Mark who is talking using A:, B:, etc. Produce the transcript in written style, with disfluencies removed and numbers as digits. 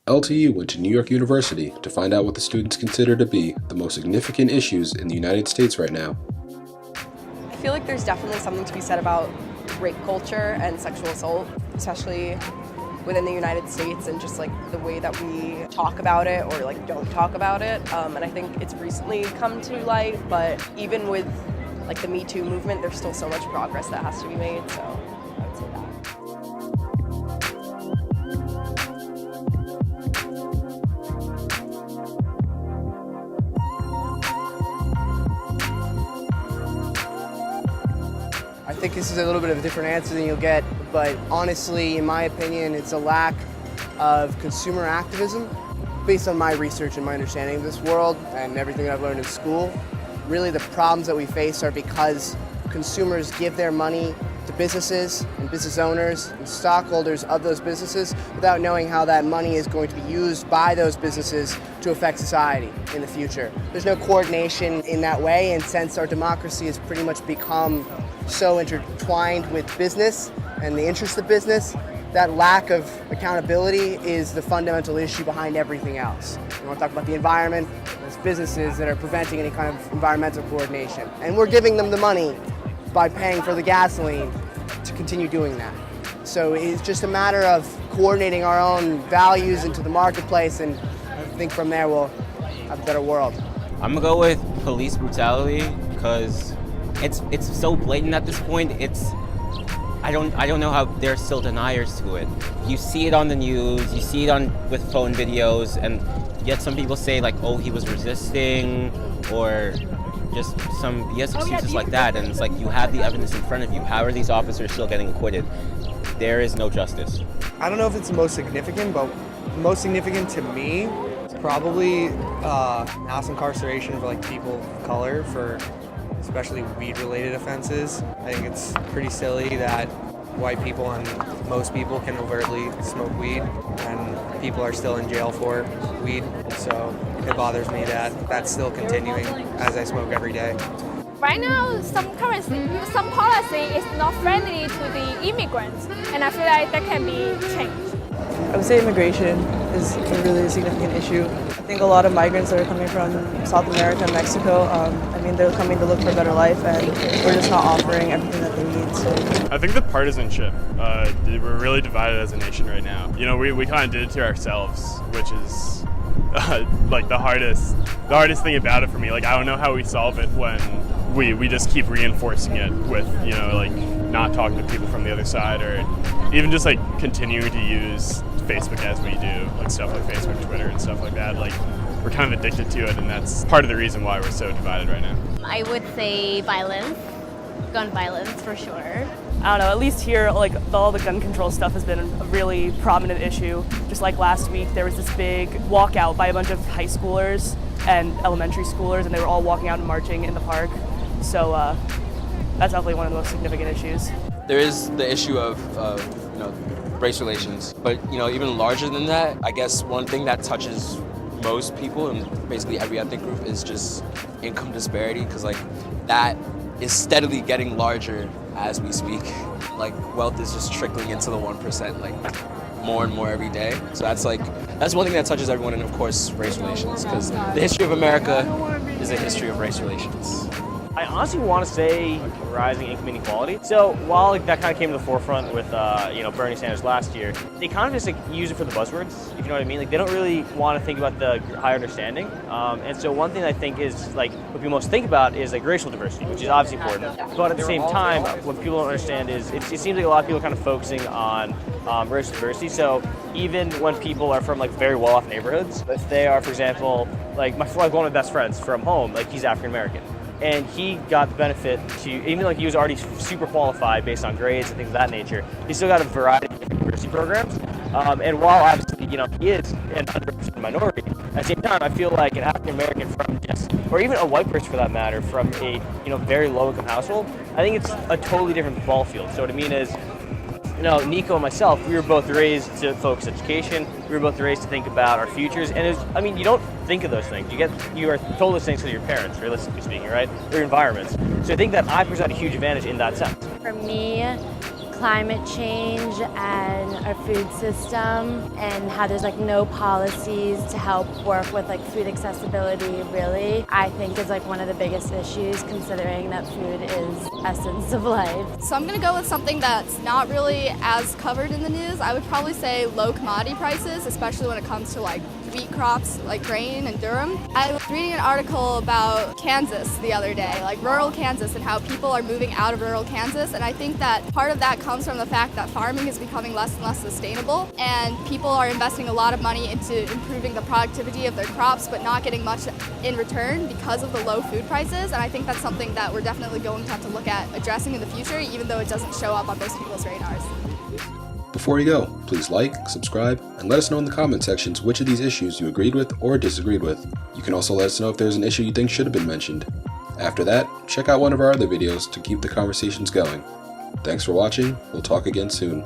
A: LTU went to New York University to find out what the students consider to be the most significant issues in the United States right now.
B: I feel like there's definitely something to be said about rape culture and sexual assault, especially within the United States, and just like the way that we talk about it or like don't talk about it. And I think it's recently come to light, but even with like the Me Too movement, there's still so much progress that has to be made, so I would say that.
C: I think this is a little bit of a different answer than you'll get, but honestly, in my opinion, it's a lack of consumer activism. Based on my research and my understanding of this world and everything that I've learned in school, really the problems that we face are because consumers give their money to businesses and business owners and stockholders of those businesses without knowing how that money is going to be used by those businesses to affect society in the future. There's no coordination in that way, and since our democracy has pretty much become so intertwined with business and the interest of business, that lack of accountability is the fundamental issue behind everything else. You want to talk about the environment, there's businesses that are preventing any kind of environmental coordination. And we're giving them the money by paying for the gasoline to continue doing that. So it's just a matter of coordinating our own values into the marketplace, and I think from there we'll have a better world.
D: I'm gonna go with police brutality because it's so blatant at this point. I don't know how there's still deniers to it. You see it on the news, you see it with phone videos, and yet some people say like, oh, he was resisting, or just some BS excuses like that. And it's like, you have the evidence in front of you. How are these officers still getting acquitted? There is no justice.
E: I don't know if it's the most significant, but most significant to me is probably mass incarceration for like people of color for especially weed-related offenses. I think it's pretty silly that white people and most people can overtly smoke weed, and people are still in jail for weed. So it bothers me that that's still continuing as I smoke every day.
F: Right now, some policy is not friendly to the immigrants, and I feel like that can be changed.
G: I would say immigration is a really significant issue. I think a lot of migrants that are coming from South America and Mexico, they're coming to look for a better life, and we're just not offering everything that they need. So
H: I think the partisanship, we're really divided as a nation right now. You know, we kind of did it to ourselves, which is like the hardest thing about it for me. Like, I don't know how we solve it when we just keep reinforcing it with, you know, like not talking to people from the other side, or even just like continuing to use Facebook as we do, like stuff like Facebook, Twitter, and stuff like that. Like, we're kind of addicted to it, and that's part of the reason why we're so divided right now.
I: I would say violence, gun violence for sure.
G: I don't know, at least here, like all the gun control stuff has been a really prominent issue. Just like last week, there was this big walkout by a bunch of high schoolers and elementary schoolers, and they were all walking out and marching in the park. So that's definitely one of the most significant issues.
J: There is the issue of race relations, but even larger than that, I guess one thing that touches most people and basically every ethnic group is just income disparity, because like that is steadily getting larger as we speak. Like, wealth is just trickling into the 1%, like more and more every day. So that's one thing that touches everyone, and of course race relations, because the history of America is a history of race relations.
K: I honestly want to say rising income inequality. So while that kind of came to the forefront with Bernie Sanders last year, they kind of just use it for the buzzwords, if you know what I mean. Like, they don't really want to think about the higher understanding. And so one thing I think is like what people most think about is like racial diversity, which is obviously important. But at the same time, what people don't understand is it seems like a lot of people are kind of focusing on racial diversity. So even when people are from like very well-off neighborhoods, if they are, for example, like one of my best friends from home, like he's African American. And he got the benefit to, even though he was already super qualified based on grades and things of that nature, he still got a variety of different university programs. And while obviously, he is an underrepresented minority, at the same time, I feel like an African American from or even a white person for that matter, from a very low income household, I think it's a totally different ball field. So what I mean is, Nico and myself, we were both raised to focus education. We were both raised to think about our futures. And you don't think of those things. You are told those things to your parents, realistically speaking, right? Or your environments. So I think that I present a huge advantage in that sense.
I: For me,
L: climate change and our food system, and how there's like no policies to help work with like food accessibility, really, I think is like one of the biggest issues, considering that food is essence of life.
M: So I'm gonna go with something that's not really as covered in the news. I would probably say low commodity prices, especially when it comes to like wheat crops like grain and durum. I was reading an article about Kansas the other day, like rural Kansas, and how people are moving out of rural Kansas, and I think that part of that comes from the fact that farming is becoming less and less sustainable, and people are investing a lot of money into improving the productivity of their crops but not getting much in return because of the low food prices, and I think that's something that we're definitely going to have to look at addressing in the future, even though it doesn't show up on most people's radars.
A: Before you go, please like, subscribe, and let us know in the comment sections which of these issues you agreed with or disagreed with. You can also let us know if there's an issue you think should have been mentioned. After that, check out one of our other videos to keep the conversations going. Thanks for watching, we'll talk again soon.